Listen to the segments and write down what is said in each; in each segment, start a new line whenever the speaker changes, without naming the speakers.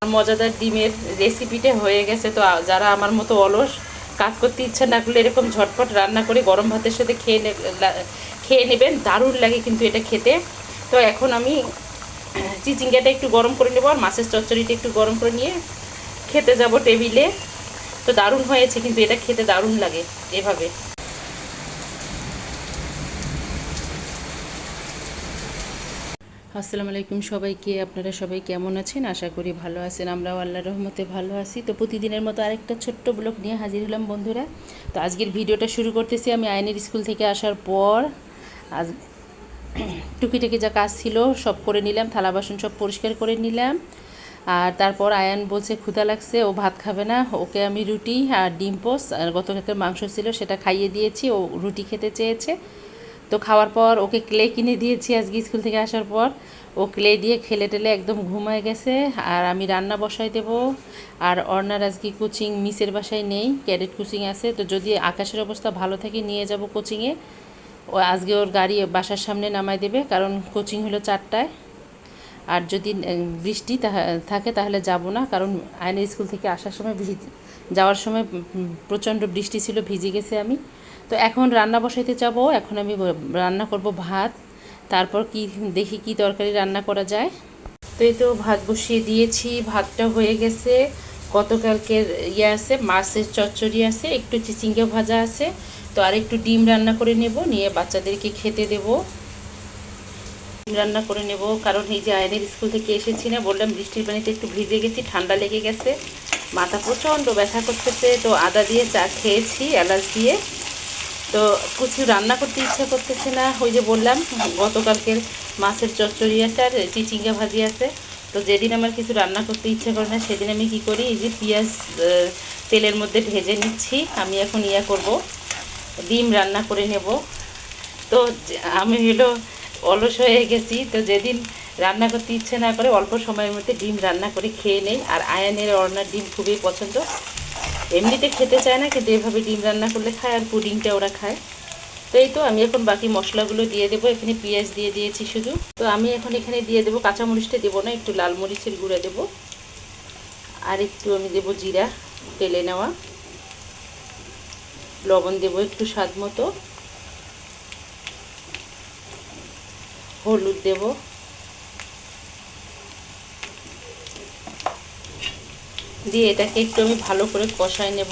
মজাদার ডিমের রেসিপিটা হয়ে গেছে। তো যারা আমার মতো অলস, কাজ করতে ইচ্ছা না করলে এরকম ঝটপট রান্না করে গরম ভাতের সাথে খেয়ে নেবেন, দারুণ লাগে কিন্তু এটা খেতে। তো এখন আমি চিচিঙ্গাটা একটু গরম করে নেবো আর মাছের চচ্চড়িটা একটু গরম করে নিয়ে খেতে যাব টেবিলে। তো দারুণ হয়েছে কিন্তু, এটা খেতে দারুণ লাগে এভাবে। আসসালামু আলাইকুম সবাইকে, আপনারা সবাই কেমন আছেন? আশা করি ভালো আছেন। আমরাও আল্লাহর রহমতে ভালো আছি। তো প্রতিদিনের মতো আরেকটা ছোট্ট ব্লগ নিয়ে হাজির হলাম বন্ধুরা। তো আজকের ভিডিওটা শুরু করতেছি আমি আয়নের স্কুল থেকে আসার পর। আজ টুকিটাকি যা কাজ ছিল সব করে নিলাম, থালা বাসন সব পরিষ্কার করে নিলাম। আর তারপর আয়ান বলছে ক্ষুধা লাগছে, ও ভাত খাবে না, ওকে আমি রুটি আর ডিম পোস্ট আর গতকালকের মাংস ছিল সেটা খাইয়ে দিয়েছি, ও রুটি খেতে চেয়েছে। তো খাওয়ার পর ওকে ক্লে কিনে দিয়েছি আজকে স্কুল থেকে আসার পর। ও ক্লে দিয়ে খেলে টেলে একদম ঘুমায় গেছে। আর আমি রান্না বসাই দেব। আর অর্ণার আজকে কোচিং মিসের বাসায় নেই, ক্যাডেট কোচিং আছে। তো যদি আকাশের অবস্থা ভালো থাকে নিয়ে যাব কোচিংয়ে। ও আজকে ওর গাড়ি বাসার সামনে নামাই দেবে, কারণ কোচিং হলো 4টায়। আর যদি বৃষ্টি থাকে তাহলে যাব না, কারণ আয়নের স্কুল থেকে আসার সময় যাওয়ার সময় প্রচণ্ড বৃষ্টি ছিল, ভিজে গেছে আমি। তো এখন রান্না বসাইতে যাব। এখন আমি রান্না করব ভাত, তারপর দেখি কি তরকারি রান্না করা যায়। তো এই তো ভাত বসিয়ে দিয়েছি, ভাতটা হয়ে গেছে। গতকালকের আছে, মাছের চচ্চড়ি আছে, একটু চিচিঙ্গা ভাজা আছে। তো আর একটু ডিম রান্না করে নেব, নিয়ে বাচ্চাদেরকে খেতে দেব। ডিম রান্না করে নেব, কারণ এই যে আয়নের স্কুল থেকে এসেছি না, বললাম বৃষ্টির পানিতে একটু ভিজে গেছি, ঠান্ডা লেগে গেছে, মাথা প্রচণ্ড ব্যথা করতেছে। তো আদা দিয়ে চা খেয়েছি এলাচ দিয়ে। তো কিছু রান্না করতে ইচ্ছা করতেছে না। ওই যে বললাম গতকালকের মাছের চচ্চড়ি আছে আর চিচিঙ্গা ভাজি আছে। তো যেদিন আমার কিছু রান্না করতে ইচ্ছা করে না সেদিন আমি কি করি, এই যে পেঁয়াজ তেলের মধ্যে ভেজে নিচ্ছি। আমি এখন করব, ডিম রান্না করে নেব। তো আমি অলস হয়ে গেছি। তো যেদিন রান্না করতে ইচ্ছে না করে অল্প সময়ের মধ্যে ডিম রান্না করে খেয়ে নেই। আর আয়ানের অর্ণার ডিম খুবই পছন্দ, এমনিতে খেতে চায় না, কিন্তু এভাবে ডিম রান্না করলে খায়, আর পুডিংটা ওরা খায়। তো এই তো আমি এখন বাকি মশলাগুলো দিয়ে দেবো। এখানে পেঁয়াজ দিয়ে দিয়েছি শুধু। তো আমি এখন এখানে দিয়ে দেবো, কাঁচামরিচটা দেবো না, একটু লাল মরিচের গুঁড়া দেবো। আর একটু আমি দেবো জিরা তেলে নেওয়া, লবণ দেবো একটু স্বাদ মতো, হলুদ দেবো, দিয়ে এটাকে একটু আমি ভালো করে কষায় নেব।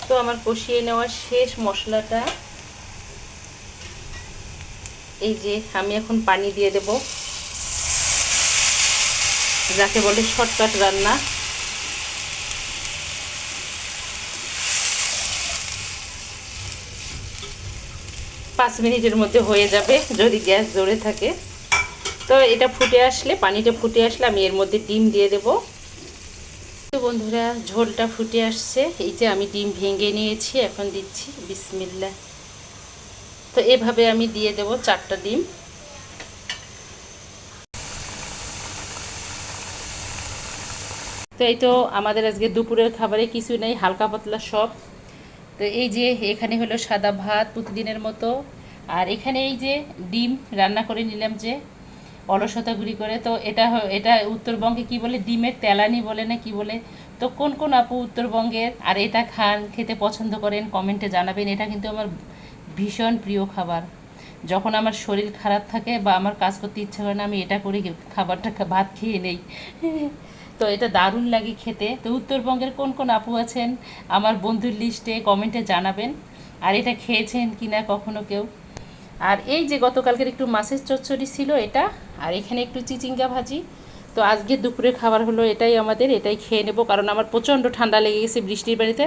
তো আমার কষিয়ে নেওয়া শেষ মশলাটা। এই যে আমি এখন পানি দিয়ে দেব, যাকে বলে শর্টকাট রান্না। 5 মিনিটের মধ্যে হয়ে যাবে যদি গ্যাস জোরে থাকে। তো এটা ফুটে আসলে, পানিটা ফুটে আসলে আমি এর মধ্যে ডিম দিয়ে দেব। তো বন্ধুরা ঝোলটা ফুটে আসছে, এই যে আমি ডিম ভেঙে নিয়েছি, এখন দিচ্ছি বিসমিল্লাহ। তো এভাবে আমি দিয়ে দেব 4টা ডিম। তো এই তো আমাদের আজকে দুপুরের খাবারে কিছু নেই, হালকা পাতলা সব। তো এই যে এখানে হলো সাদা ভাত প্রতিদিনের মতো, আর এখানে এই যে ডিম রান্না করে নিলাম যে অলসতা গুঁড়ি করে। তো এটা উত্তরবঙ্গে কি বলে, ডিমের তেলানি বলে না কি বলে। তো কোন কোন আপু উত্তরবঙ্গের আর এটা খান, খেতে পছন্দ করেন, কমেন্টে জানাবেন। এটা কিন্তু আমার ভীষণ প্রিয় খাবার। যখন আমার শরীর খারাপ থাকে বা আমার কাজ করতে ইচ্ছা করে না, আমি এটা করে খাবারটা ভাত খেয়ে নেই। তো এটা দারুণ লাগে খেতে। তো উত্তরবঙ্গের কোন কোন আপু আছেন আমার বন্ধুর লিস্টে কমেন্টে জানাবেন, আর এটা খেয়েছেন কি না কখনো কেউ। আর এই যে গতকালকের একটু মাছের চচ্চড়ি ছিল এটা, আর এখানে একটু চিচিঙ্গা ভাজি। তো আজকে দুপুরে খাবার হলো এটাই আমাদের, এটাই খেয়ে নেব, কারণ আমার প্রচণ্ড ঠান্ডা লেগে গেছে বৃষ্টির বাড়িতে।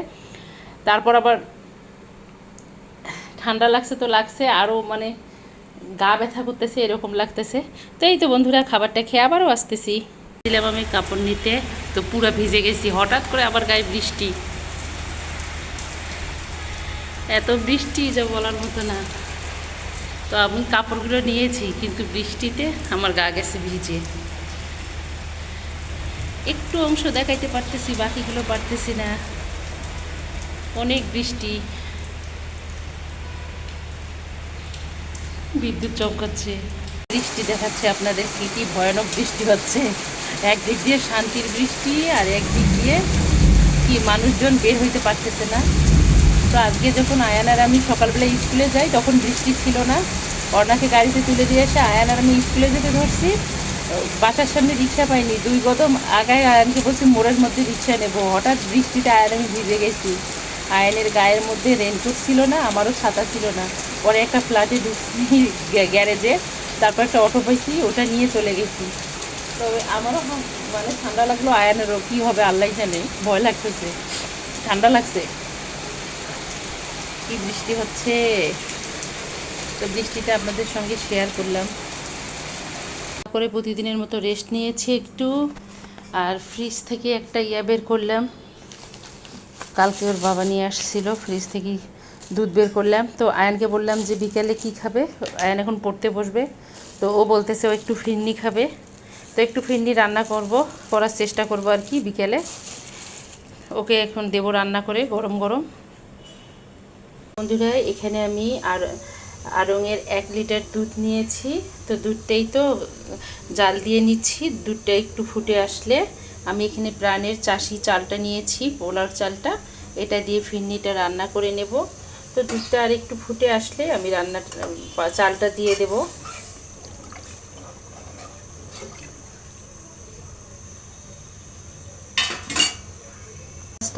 তারপর আবার ঠান্ডা লাগছে তো লাগছে, আরও মানে গা ব্যথা করতেছে এরকম লাগতেছে। তো এই তো বন্ধুরা খাবারটা খেয়ে আবারও আসতেছি। দিলাম আমি কাপড় নিতে, তো পুরো ভিজে গেছি, হঠাৎ করে আবার গায়ে বৃষ্টি, এত বৃষ্টি যা বলার মতো না। তো আমি কাপড়গুলো নিয়েছি, কিন্তু বৃষ্টিতে আমার গা গেছে ভিজে। একটু অংশ দেখাইতে পারতেছি, বাকিগুলো পারতেছি না। অনেক বৃষ্টি, বিদ্যুৎ চমকাচ্ছে, বৃষ্টি দেখাচ্ছে আপনাদের কি ভয়ানক বৃষ্টি হচ্ছে। একদিক দিয়ে শান্তির বৃষ্টি আর একদিক দিয়ে কি মানুষজন বের হইতে পারতেছে না। তো আজকে যখন আয়ান আর আমি সকালবেলা স্কুলে যাই তখন বৃষ্টি ছিল না। অর্ণাকে গাড়িতে তুলে দিয়ে এসে আয়ান আর আমি স্কুলে যেতে ধরছি। বাসার সামনে রিক্সা পাইনি, 2 কদম আগায় আয়ানকে বলছি মোড়ের মধ্যে রিক্সা নেবো। হঠাৎ বৃষ্টিতে আয়ান আমি ভিজে গেছি। আয়ানের গায়ের মধ্যে রেনকোট ছিল না, আমারও ছাতা ছিল না। পরে একটা ফ্ল্যাটে ঢুকছি গ্যারেজে, তারপর একটা অটো পাইছি, ওটা নিয়ে চলে গেছি। তবে আমারও মানে ঠান্ডা লাগলো, আয়ানেরও কী হবে আল্লাহ জানে, ভয় লাগতেছে, ঠান্ডা লাগছে। কি বৃষ্টি হচ্ছে, তো বৃষ্টিটা আপনাদের সঙ্গে শেয়ার করলাম। তারপরে প্রতিদিনের মতো রেস্ট নিয়েছি একটু, আর ফ্রিজ থেকে একটা বের করলাম। কালকে ওর বাবা নিয়ে আসছিল, ফ্রিজ থেকে দুধ বের করলাম। তো আয়ানকে বললাম যে বিকেলে কি খাবে, আয়ান এখন পড়তে বসবে। তো ও বলতেছে ও একটু ফিরনি খাবে। তো একটু ফিরনি রান্না করার চেষ্টা করব আর কি বিকেলে। ওকে এখন দেবো রান্না করে গরম গরম। বন্ধুরা এখানে আমি আড়ংয়ের 1 লিটার দুধ নিয়েছি। তো দুধটাই তো জাল দিয়ে নিচ্ছি। দুধটা একটু ফুটে আসলে আমি এখানে প্রাণের চাষি চালটা নিয়েছি, পোলার চালটা, এটা দিয়ে ফিরনিটা রান্না করে নেব। তো দুধটা আর একটু ফুটে আসলে আমি চালটা দিয়ে দেব।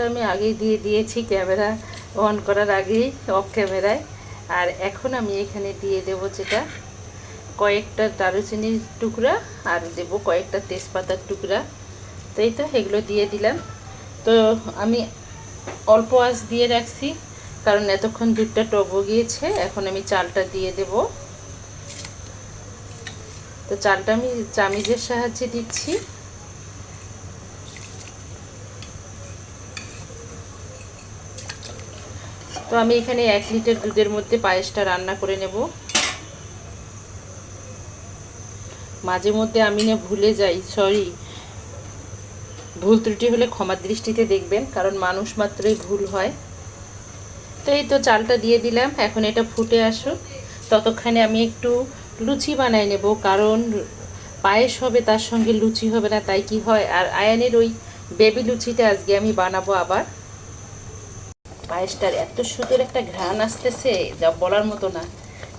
আমি আগেই দিয়ে দিয়েছি ক্যামেরা অন করার আগেই, অফ ক্যামেরায়। আর এখন আমি এখানে দিয়ে দেব যেটা কয়েকটা দারুচিনির টুকরা, আর দেব কয়েকটা তেজপাতার টুকরা। তো এই তো এগুলো দিয়ে দিলাম। তো আমি অল্প আঁচ দিয়ে রাখছি কারণ এতক্ষণ দুধটা টক গিয়েছে। এখন আমি চালটা দিয়ে দেব। তো চালটা আমি চামিচের সাহায্যে দিচ্ছি। তো আমি এখানে 1 লিটার দুধের মধ্যে পায়েসটা রান্না করে নেব। মাঝে মধ্যে আমি না ভুলে যাই, সরি, ভুল ত্রুটি হলে ক্ষমার দৃষ্টিতে দেখবেন, কারণ মানুষ মাত্রই ভুল হয়। তো এই তো চালটা দিয়ে দিলাম। এখন এটা ফুটে আসুক, ততক্ষণে আমি একটু লুচি বানাই নেব, কারণ পায়েস হবে তার সঙ্গে লুচি হবে না, তাই কি হয়। আর আয়ানের ওই বেবি লুচিটা আজকে আমি বানাবো আবার। পায়েসটার এত সুন্দর একটা ঘ্রাণ আসতেছে যা বলার মতো না।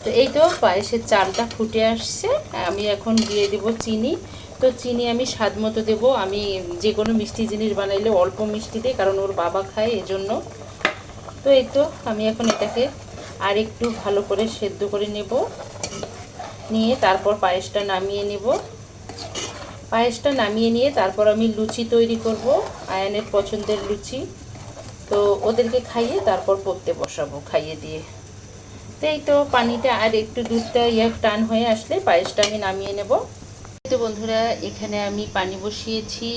তো এই তো পায়েসের চালটা ফুটে আসছে, আমি এখন দিয়ে দেব চিনি। তো চিনি আমি স্বাদ মতো দেবো। আমি যে কোনো মিষ্টি জিনিস বানাইলে অল্প মিষ্টি দিই, কারণ ওর বাবা খায় এজন্য। তো এই তো আমি এখন এটাকে আর একটু ভালো করে সেদ্ধ করে নেব, নিয়ে তারপর পায়েসটা নামিয়ে নেব। পায়েসটা নামিয়ে নিয়ে তারপর আমি লুচি তৈরি করব, আয়ানের পছন্দের লুচি। তো ওদেরকে খাইয়ে তারপর পড়তে বসাবো খাইয়ে দিয়ে। তো এই তো পানিটা আর একটু দুধটা টান হয়ে আসলে পায়েসটা আমি নামিয়ে নেব। তো বন্ধুরা এখানে আমি পানি বসিয়েছি,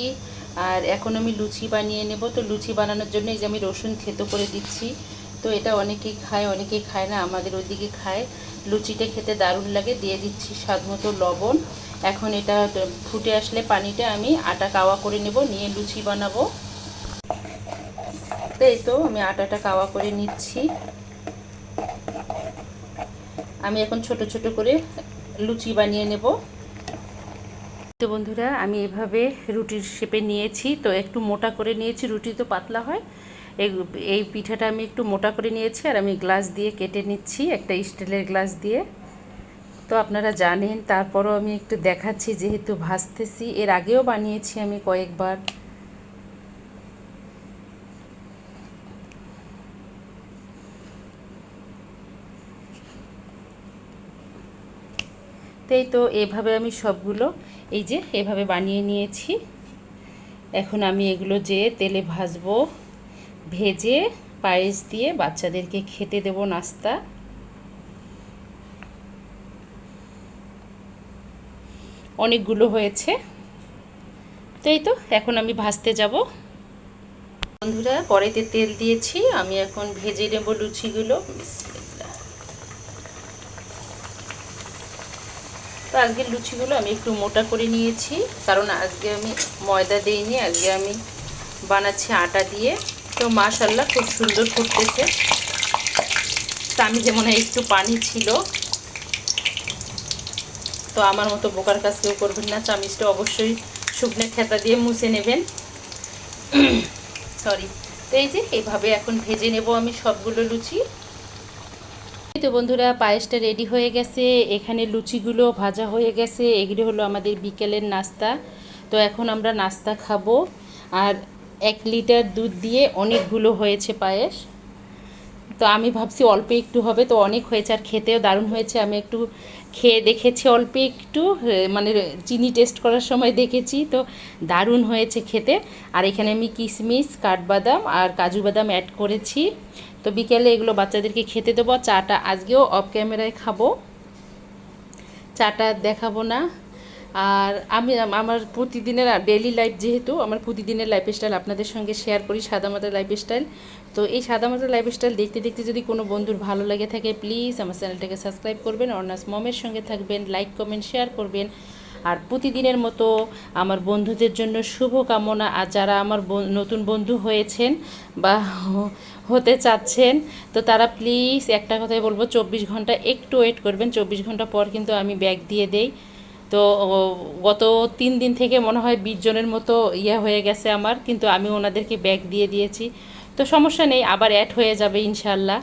আর এখন আমি লুচি বানিয়ে নেব। তো লুচি বানানোর জন্য এই যে আমি রসুন থেতো করে দিচ্ছি। তো এটা অনেকেই খায়, অনেকেই খায় না, আমাদের ওইদিকে খায়। লুচিটা খেতে দারুণ লাগে। দিয়ে দিচ্ছি স্বাদ মতো লবণ। এখন এটা ফুটে আসলে পানিটা আমি আটা কাওয়া করে নেব, নিয়ে লুচি বানাবো। তো এই তো আমি আটাটা কাওয়া করে নিচ্ছি। আমি এখন ছোট ছোট করে লুচি বানিয়ে নেব। তো বন্ধুরা আমি এভাবে রুটির শেপে নিয়েছি। তো একটু মোটা করে নিয়েছি, রুটি তো পাতলা হয়, এই পিঠাটা আমি একটু মোটা করে নিয়েছি। আর আমি গ্লাস দিয়ে কেটে নিচ্ছি, একটা স্টিলের গ্লাস দিয়ে। তো আপনারা জানেন, তারপরও আমি একটু দেখাচ্ছি যেহেতু ভাজতেছি। এর আগেও বানিয়েছি আমি কয়েকবার। এই তো এভাবে আমি সবগুলো এই যে এভাবে বানিয়ে নিয়েছি। এখন আমি এগুলো যে তেলে ভাজবো, ভেজে পায়েস দিয়ে বাচ্চাদেরকে খেতে দেব নাস্তা। অনেকগুলো হয়েছে। তো এই তো এখন আমি ভাজতে যাব। বন্ধুরা কড়াইতে তেল দিয়েছি, আমি এখন ভেজে নেব লুচিগুলো। তো আজকের লুচিগুলো আমি একটু মোটা করে নিয়েছি, কারণ আজকে আমি ময়দা দিইনি, আজকে আমি বানাচ্ছি আটা দিয়ে। তো মাশাআল্লাহ খুব সুন্দর ফুটতেছে। চামিচে মনে হয় একটু পানি ছিল, তো আমার মতো বোকার কাজ কেউ করবেন না, চামিচটা অবশ্যই শুকনো খেতা দিয়ে মুছে নেবেন। সরি। তো এই যে এইভাবে এখন ভেজে নেব আমি সবগুলো লুচি। তো বন্ধুরা পায়েসটা রেডি হয়ে গেছে, এখানে লুচিগুলো ভাজা হয়ে গেছে, এগুলো হলো আমাদের বিকেলের নাস্তা। তো এখন আমরা নাস্তা খাবো। আর 1 লিটার দুধ দিয়ে অনেকগুলো হয়েছে পায়েস। তো আমি ভাবছি অল্প একটু হবে, তো অনেক হয়েছে আর খেতেও দারুণ হয়েছে। আমি একটু খেয়ে দেখেছি অল্প একটু, মানে চিনি টেস্ট করার সময় দেখেছি, তো দারুণ হয়েছে খেতে। আর এখানে আমি কিশমিশ, কাঠবাদাম আর কাজু বাদাম অ্যাড করেছি। তো বিকেলে এগুলো বাচ্চাদেরকে খেতে দেবো। চাটা আজকেও অফ ক্যামেরায় খাবো, চাটা দেখাবো না। আর আমি আমার প্রতিদিনের ডেইলি লাইফ, যেহেতু আমার প্রতিদিনের লাইফস্টাইল আপনাদের সঙ্গে শেয়ার করি, সাদামাটা লাইফস্টাইল। তো এই সাদামাটা লাইফস্টাইল দেখতে দেখতে যদি কোনো বন্ধুর ভালো লাগে থাকে, প্লিজ আমার চ্যানেলটাকে সাবস্ক্রাইব করবেন, অর্নাস মমের সঙ্গে থাকবেন, লাইক কমেন্ট শেয়ার করবেন। আর প্রতিদিনের মতো আমার বন্ধুদের জন্য শুভ কামনা। আর যারা আমার নতুন বন্ধু হয়েছেন বা হতে চাচ্ছেন, তো তারা প্লিজ একটা কথাই বলবো, 24 ঘন্টা একটু ওয়েট করবেন। 24 ঘন্টা পর কিন্তু আমি ব্যাগ দিয়ে দেই। তো গত 3 দিন থেকে মনে হয় 20 জনের মতো হয়ে গেছে আমার, কিন্তু আমি ওনাদেরকে ব্যাগ দিয়ে দিয়েছি। তো সমস্যা নেই, আবার অ্যাড হয়ে যাবে ইনশাল্লাহ,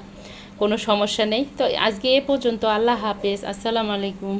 কোনো সমস্যা নেই। তো আজকে এ পর্যন্ত। আল্লাহ হাফেজ, আসসালামু আলাইকুম।